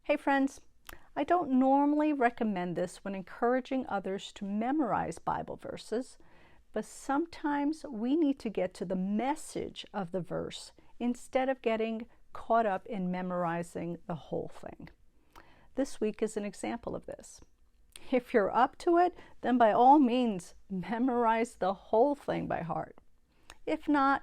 Hey friends, I don't normally recommend this when encouraging others to memorize Bible verses, but sometimes we need to get to the message of the verse instead of getting caught up in memorizing the whole thing. This week is an example of this. If you're up to it, then by all means, memorize the whole thing by heart. If not,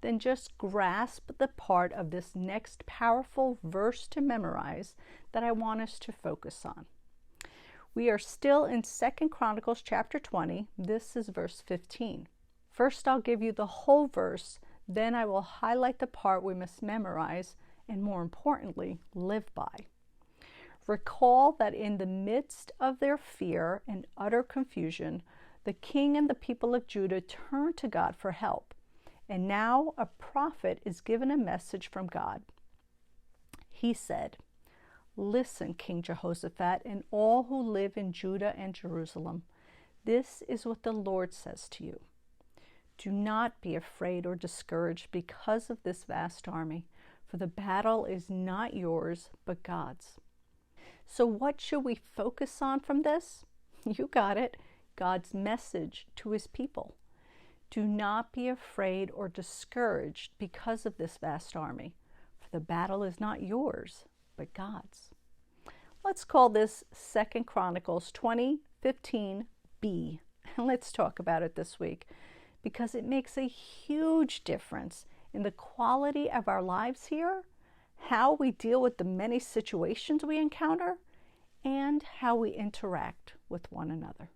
then just grasp the part of this next powerful verse to memorize that I want us to focus on. We are still in 2 Chronicles chapter 20. This is verse 15. First, I'll give you the whole verse, then I will highlight the part we must memorize and, more importantly, live by. Recall that in the midst of their fear and utter confusion, the king and the people of Judah turned to God for help. And now a prophet is given a message from God. He said, "Listen, King Jehoshaphat, and all who live in Judah and Jerusalem. This is what the Lord says to you. Do not be afraid or discouraged because of this vast army, for the battle is not yours, but God's." So what should we focus on from this? You got it, God's message to his people. Do not be afraid or discouraged because of this vast army, for the battle is not yours, but God's. Let's call this 2 Chronicles 20:15b, and let's talk about it this week, because it makes a huge difference in the quality of our lives here, how we deal with the many situations we encounter, and how we interact with one another.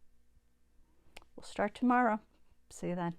We'll start tomorrow. See you then.